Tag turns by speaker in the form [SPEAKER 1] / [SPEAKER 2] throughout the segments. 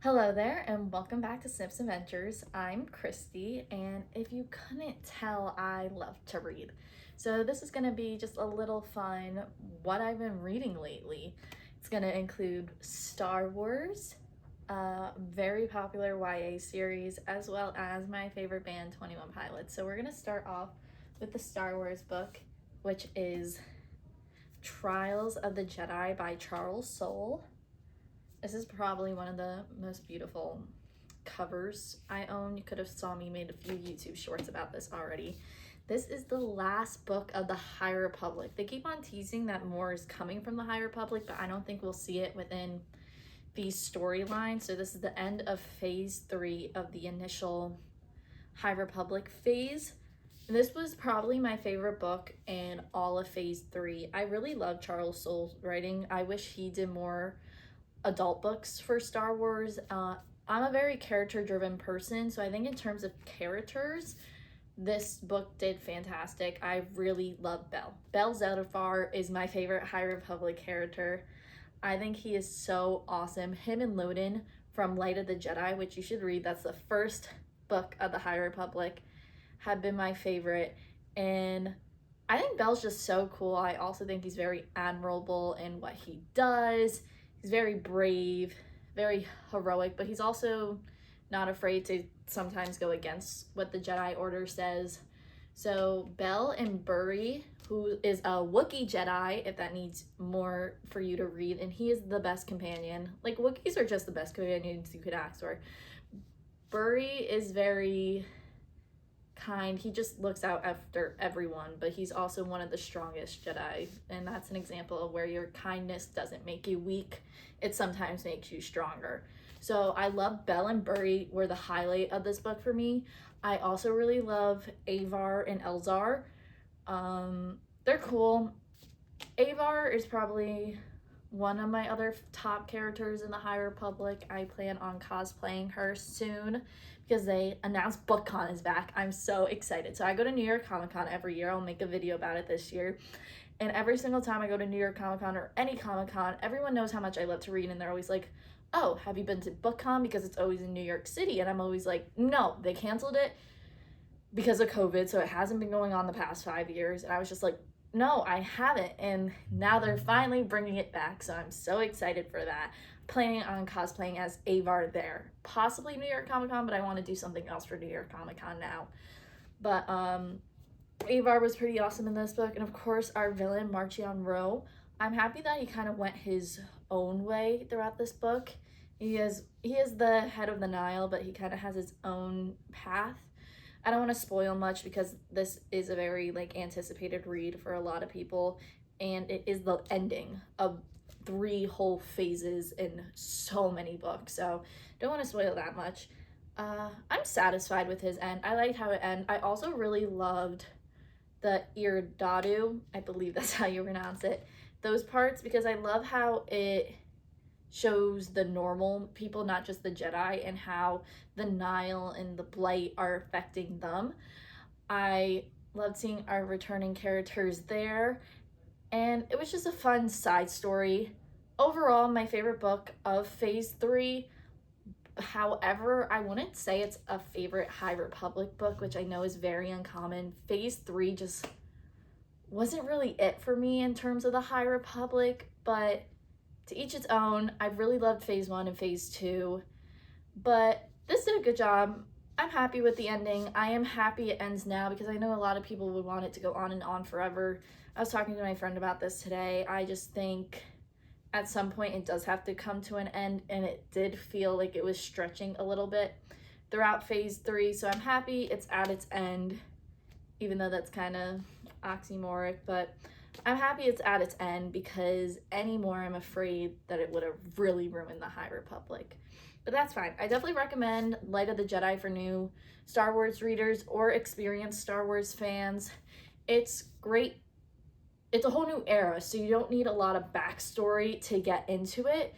[SPEAKER 1] Hello there, and welcome back to Snips Adventures. I'm Christy, and if you couldn't tell, I love to read. So, this is going to be just a little fun what I've been reading lately. It's going to include Star Wars, a very popular YA series, as well as my favorite band, 21 Pilots. So, we're going to start off with the Star Wars book, which is Trials of the Jedi by Charles Soule. This is probably one of the most beautiful covers I own. You could have saw me made a few YouTube shorts about this already. This is the last book of the High Republic. They keep on teasing that more is coming from the High Republic, but I don't think we'll see it within these storylines. So this is the end of phase 3 of the initial High Republic phase. This was probably my favorite book in all of phase 3. I really love Charles Soule's writing. I wish he did more adult books for Star Wars. I'm a very character driven person, so I think in terms of characters, this book did fantastic. I really love Bell. Bell Zettifar is my favorite High Republic character. I think he is so awesome. Him and Loden from Light of the Jedi, which you should read, that's the first book of the High Republic, have been my favorite. And I think Bell's just so cool. I also think he's very admirable in what he does. He's very brave, very heroic, but he's also not afraid to sometimes go against what the Jedi Order says. So Bell and Burry, who is a Wookiee Jedi, if that needs more for you to read, and he is the best companion. Like, Wookiees are just the best companions you could ask for. Burry is very kind. He just looks out after everyone, but he's also one of the strongest Jedi, and that's an example of where your kindness doesn't make you weak, it sometimes makes you stronger. So I love Bell and Burry were the highlight of this book for me. I also really love Avar and Elzar. They're cool. Avar is probably one of my other top characters in the High Republic. I plan on cosplaying her soon because they announced BookCon is back. I'm so excited. So I go to New York Comic Con every year. I'll make a video about it this year. And every single time I go to New York Comic Con or any Comic Con, everyone knows how much I love to read, and they're always like, oh, have you been to BookCon? Because it's always in New York City. And I'm always like, no, they canceled it because of COVID, so it hasn't been going on the past 5 years. And I was just like, no, I haven't. And now they're finally bringing it back, so I'm so excited for that. Planning on cosplaying as Avar there. Possibly New York Comic Con, but I want to do something else for New York Comic Con now. But Avar was pretty awesome in this book. And of course, our villain, Marchion Ro. I'm happy that he kind of went his own way throughout this book. He is the head of the Nile, but he kind of has his own path. I don't want to spoil much because this is a very anticipated read for a lot of people, and it is the ending of 3 whole phases in so many books, so don't want to spoil that much. I'm satisfied with his end. I liked how it ended. I also really loved the Irdadu, I believe that's how you pronounce it, those parts, because I love how it shows the normal people, not just the Jedi, and how the Nile and the Blight are affecting them. I loved seeing our returning characters there, and it was just a fun side story. Overall, my favorite book of phase 3. However, I wouldn't say it's a favorite High Republic book, which I know is very uncommon. Phase 3 just wasn't really it for me in terms of the High Republic, but to each its own. I really loved phase 1 and phase 2, but this did a good job. I'm happy with the ending. I am happy it ends now because I know a lot of people would want it to go on and on forever. I was talking to my friend about this today. I just think at some point it does have to come to an end, and it did feel like it was stretching a little bit throughout phase 3, so I'm happy it's at its end, even though that's kind of oxymoric, but I'm happy it's at its end because anymore I'm afraid that it would have really ruined the High Republic. But that's fine. I definitely recommend Light of the Jedi for new Star Wars readers or experienced Star Wars fans. It's great. It's a whole new era, so you don't need a lot of backstory to get into it.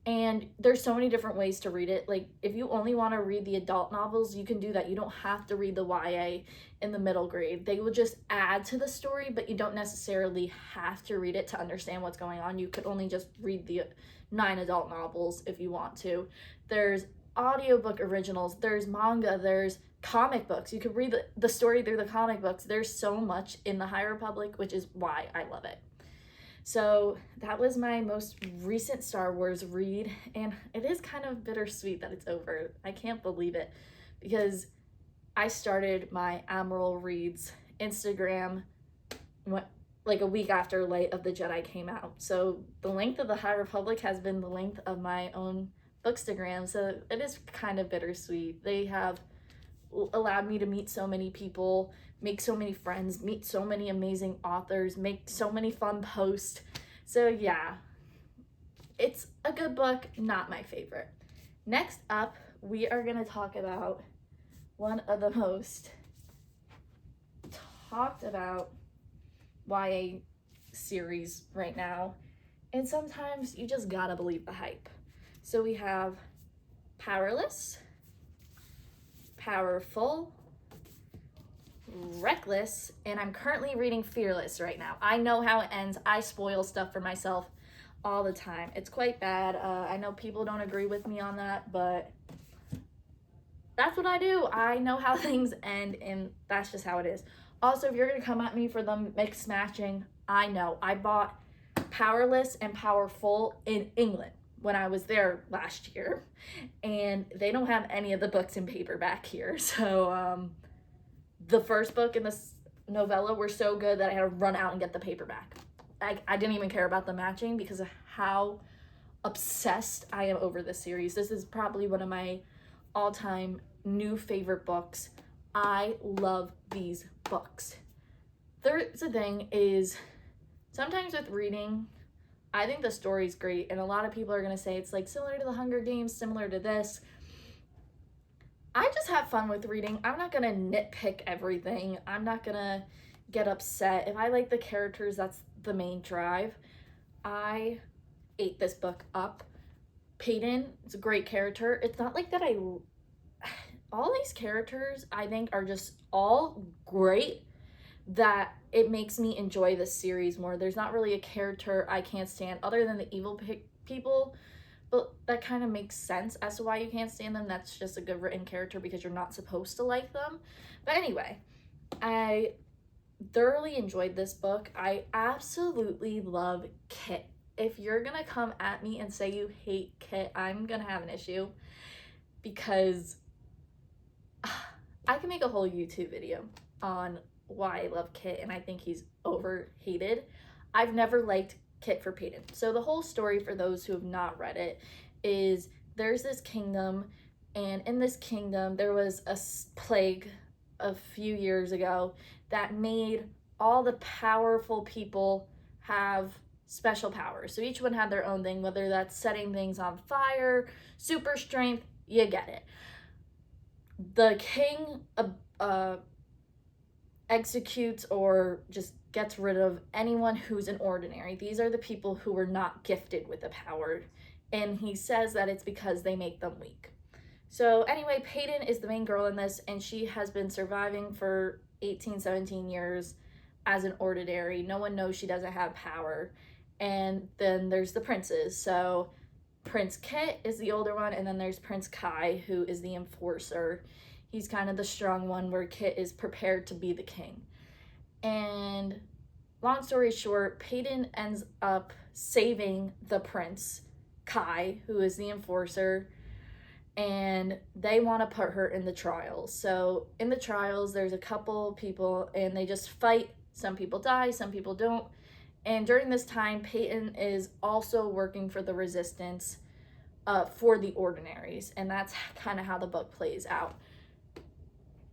[SPEAKER 1] And there's so many different ways to read it. Like, if you only want to read the adult novels, you can do that. You don't have to read the YA in the middle grade. They will just add to the story, but you don't necessarily have to read it to understand what's going on. You could only just read the 9 adult novels if you want to. There's audiobook originals, there's manga, there's comic books. You could read the story through the comic books. There's so much in the High Republic, which is why I love it. So that was my most recent Star Wars read, and it is kind of bittersweet that it's over. I can't believe it, because I started my Admiral Reads Instagram like a week after Light of the Jedi came out. So the length of the High Republic has been the length of my own Bookstagram, so it is kind of bittersweet. They have allowed me to meet so many people, make so many friends, meet so many amazing authors, make so many fun posts. So yeah, it's a good book, not my favorite. Next up, we are going to talk about one of the most talked about YA series right now, and sometimes you just gotta believe the hype. So we have Powerless, Powerful, Reckless, and I'm currently reading Fearless right now. I know how it ends. I spoil stuff for myself all the time. It's quite bad. I know people don't agree with me on that, but that's what I do. I know how things end, and that's just how it is. Also, if you're going to come at me for the mix matching, I know. I bought Powerless and Powerful in England when I was there last year, and they don't have any of the books in paperback here. So the first book and the novella were so good that I had to run out and get the paperback. I didn't even care about the matching because of how obsessed I am over this series. This is probably one of my all-time new favorite books. I love these books. There's the thing is, sometimes with reading, I think the story's great, and a lot of people are going to say it's like similar to the Hunger Games, similar to this. I just have fun with reading. I'm not going to nitpick everything. I'm not going to get upset. If I like the characters, that's the main drive. I ate this book up. Peyton is a great character. It's not like that all these characters I think are just all great, that it makes me enjoy this series more. There's not really a character I can't stand other than the evil people, but that kind of makes sense as to why you can't stand them. That's just a good written character because you're not supposed to like them. But anyway, I thoroughly enjoyed this book. I absolutely love Kit. If you're gonna come at me and say you hate Kit, I'm gonna have an issue, because I can make a whole YouTube video on why I love Kit, and I think he's overhated. I've never liked Kit for Peyton. So the whole story, for those who have not read it, is there's this kingdom, and in this kingdom there was a plague a few years ago that made all the powerful people have special powers. So each one had their own thing, whether that's setting things on fire, super strength, you get it. The king executes or just gets rid of anyone who's an ordinary. These are the people who were not gifted with the power, and he says that it's because they make them weak. So anyway, Peyton is the main girl in this, and she has been surviving for 18, 17 years as an ordinary. No one knows she doesn't have power. And then there's the princes. So Prince Kit is the older one, and then there's Prince Kai, who is the enforcer. He's kind of the strong one, where Kit is prepared to be the king. And long story short, Peyton ends up saving the Prince Kai, who is the enforcer, and they want to put her in the trials. So in the trials, there's a couple people, and they just fight. Some people die, some people don't. And during this time, Peyton is also working for the resistance, for the ordinaries, and that's kind of how the book plays out.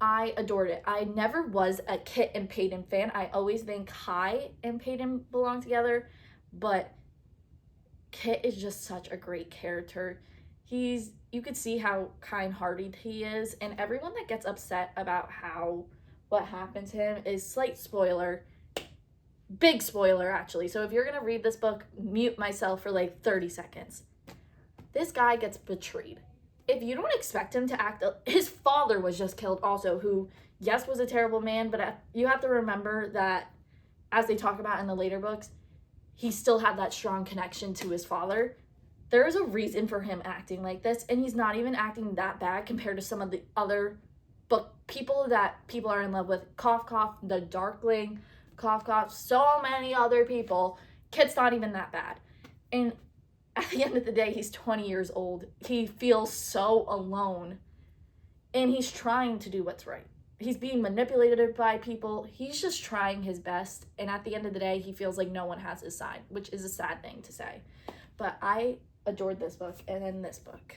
[SPEAKER 1] I adored it. I never was a Kit and Peyton fan. I always think Kai and Peyton belong together, but Kit is just such a great character. You could see how kind-hearted he is, and everyone that gets upset about what happened to him is, slight spoiler, big spoiler actually. So if you're gonna read this book, mute myself for like 30 seconds. This guy gets betrayed. If you don't expect him to act, his father was just killed also, who, yes, was a terrible man, but you have to remember that, as they talk about in the later books, he still had that strong connection to his father. There is a reason for him acting like this, and he's not even acting that bad compared to some of the other book people that people are in love with. Cough, cough, the Darkling, cough, cough, so many other people. Kid's not even that bad. And at the end of the day, he's 20 years old. He feels so alone, and he's trying to do what's right. He's being manipulated by people. He's just trying his best, and at the end of the day, he feels like no one has his side, which is a sad thing to say. But I adored this book, and then this book.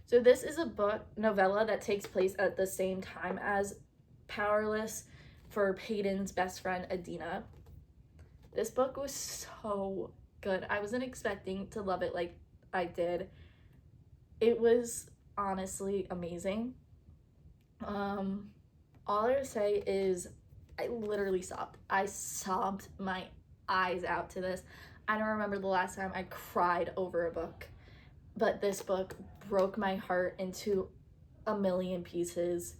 [SPEAKER 1] So this is a book, novella, that takes place at the same time as Powerless for Peyton's best friend, Adina. This book was so good. I wasn't expecting to love it like I did. It was honestly amazing. All I would say is I literally sobbed. I sobbed my eyes out to this. I don't remember the last time I cried over a book, but this book broke my heart into a million pieces.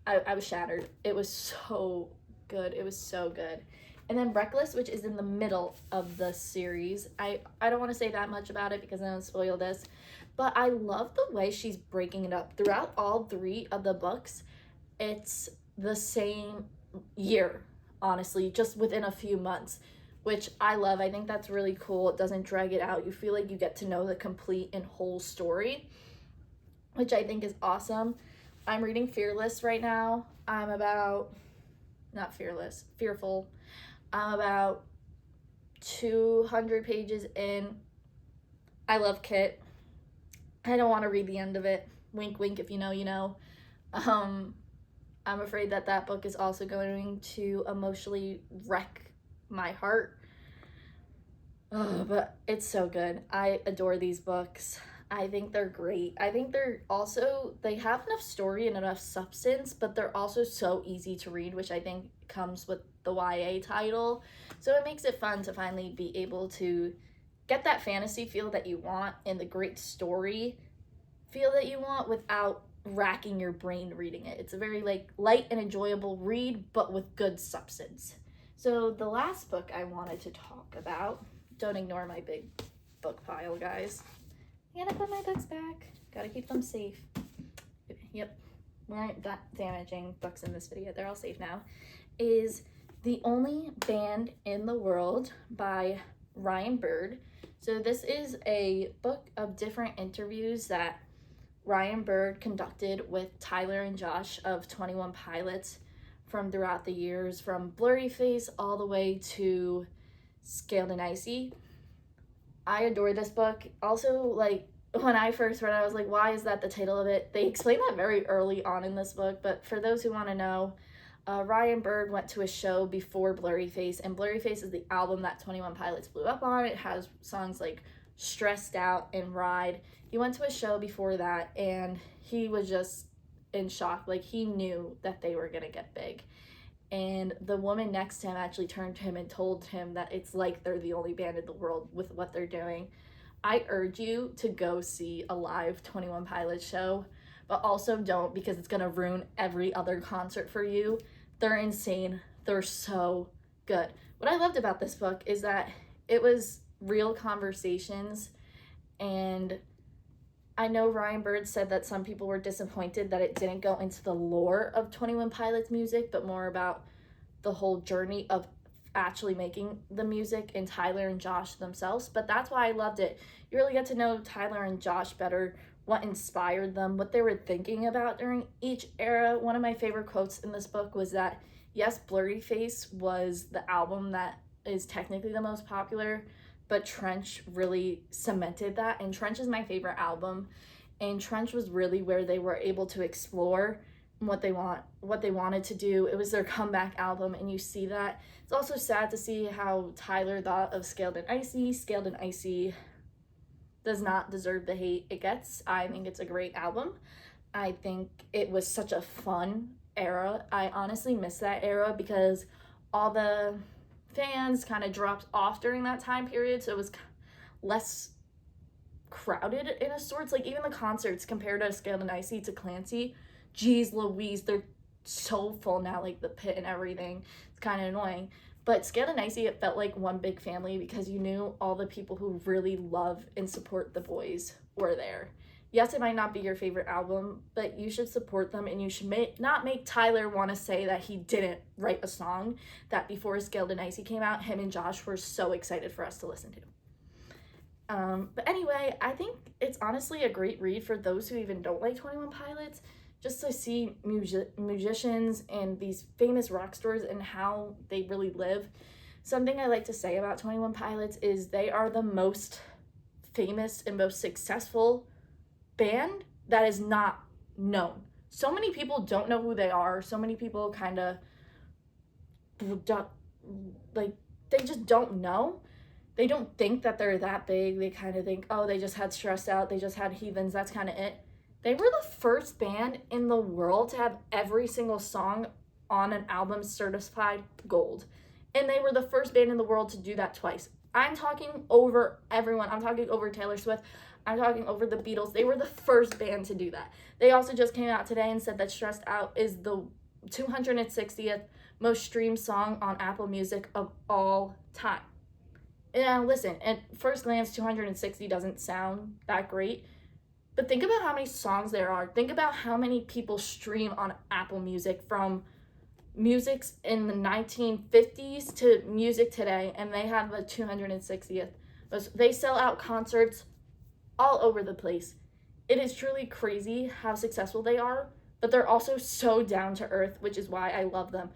[SPEAKER 1] I was shattered. It was so good. It was so good. And then Reckless, which is in the middle of the series. I don't want to say that much about it because I don't spoil this, but I love the way she's breaking it up. Throughout all 3 of the books, it's the same year, honestly, just within a few months, which I love. I think that's really cool. It doesn't drag it out. You feel like you get to know the complete and whole story, which I think is awesome. I'm reading Fearless right now. Fearful. I'm about 200 pages in. I love Kit. I don't want to read the end of it. Wink, wink, if you know, you know. I'm afraid that book is also going to emotionally wreck my heart. But it's so good. I adore these books. I think they're great. I think they have enough story and enough substance, but they're also so easy to read, which I think comes with the YA title. So it makes it fun to finally be able to get that fantasy feel that you want and the great story feel that you want without racking your brain reading it. It's a very light and enjoyable read, but with good substance. So the last book I wanted to talk about, don't ignore my big book pile, guys. I gotta put my books back. Gotta keep them safe. Yep, we aren't damaging books in this video. They're all safe now. Is The Only Band in the World by Ryan Bird. So this is a book of different interviews that Ryan Bird conducted with Tyler and Josh of 21 Pilots from throughout the years, from Blurry Face all the way to Scaled and Icy. I adore this book. Also, when I first read it, I was like, why is that the title of it? They explain that very early on in this book, but for those who want to know, Ryan Bird went to a show before Blurry Face, and Blurry Face is the album that 21 Pilots blew up on. It has songs like Stressed Out and Ride. He went to a show before that, and he was just in shock. He knew that they were going to get big. And the woman next to him actually turned to him and told him that it's like they're the only band in the world with what they're doing. I urge you to go see a live 21 Pilots show, but also don't, because it's going to ruin every other concert for you. They're insane. They're so good. What I loved about this book is that it was real conversations, and I know Ryan Bird said that some people were disappointed that it didn't go into the lore of 21 Pilots music, but more about the whole journey of actually making the music and Tyler and Josh themselves. But that's why I loved it. You really get to know Tyler and Josh better, what inspired them, what they were thinking about during each era. One of my favorite quotes in this book was that, yes, Blurry Face was the album that is technically the most popular, but Trench really cemented that. And Trench is my favorite album. And Trench was really where they were able to explore what they wanted to do. It was their comeback album, and you see that. It's also sad to see how Tyler thought of Scaled and Icy. Scaled and Icy does not deserve the hate it gets. I think it's a great album. I think it was such a fun era. I honestly miss that era because all the fans kind of dropped off during that time period, so it was less crowded in a sorts. Like, even the concerts compared to Scaled and Icy to Clancy, geez Louise, they're so full now, like the pit and everything. It's kind of annoying. But Scaled and Icy, it felt like one big family because you knew all the people who really love and support the boys were there. Yes, it might not be your favorite album, but you should support them, and you should not make Tyler want to say that he didn't write a song that before Scaled and Icy came out, him and Josh were so excited for us to listen to. But anyway, I think it's honestly a great read for those who even don't like 21 Pilots, just to see musicians and these famous rock stars and how they really live. Something I like to say about 21 Pilots is they are the most famous and most successful band that is not known. So many people don't know who they are. So many people kind of like, they just don't know. They don't think that they're that big. They kind of think, oh, they just had Stressed Out, they just had Heathens, that's kind of it. They were the first band in the world to have every single song on an album certified gold. And they were the first band in the world to do that twice. I'm talking over everyone. I'm talking over Taylor Swift. I'm talking over the Beatles. They were the first band to do that. They also just came out today and said that Stressed Out is the 260th most streamed song on Apple Music of all time. And listen, at first glance, 260 doesn't sound that great, but think about how many songs there are. Think about how many people stream on Apple Music, from musics in the 1950s to music today, and they have the 260th. They sell out concerts all over the place. It is truly crazy how successful they are, but they're also so down to earth, which is why I love them.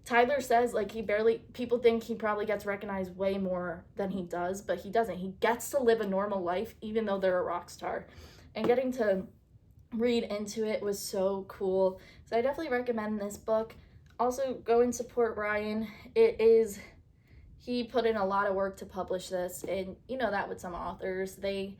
[SPEAKER 1] Tyler says, like, people think he probably gets recognized way more than he does, but he doesn't. He gets to live a normal life even though they're a rock star. And getting to read into it was so cool. So I definitely recommend this book. Also, go and support Ryan. He put in a lot of work to publish this, and you know that with some authors, they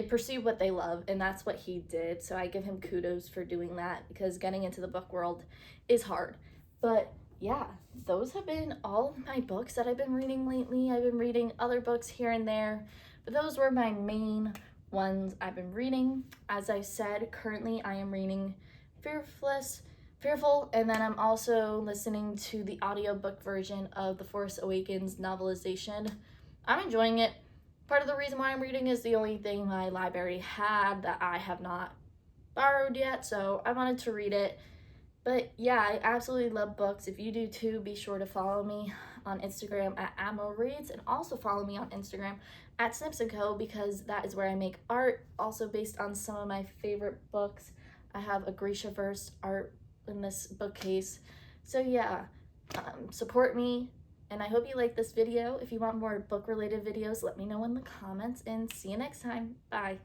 [SPEAKER 1] pursue what they love, and that's what he did. So I give him kudos for doing that, because getting into the book world is hard. But yeah, those have been all of my books that I've been reading lately. I've been reading other books here and there, but those were my main ones I've been reading. As I said, currently I am reading Fearful, and then I'm also listening to the audiobook version of The Force Awakens novelization. I'm enjoying it. Part of the reason why I'm reading is the only thing my library had that I have not borrowed yet, so I wanted to read it. But yeah, I absolutely love books. If you do too, be sure to follow me on Instagram at @AmoReads, and also follow me on Instagram at Snips & Co, because that is where I make art, also based on some of my favorite books. I have a Grishaverse art in this bookcase. So yeah, support me, and I hope you like this video. If you want more book-related videos, let me know in the comments, and see you next time. Bye.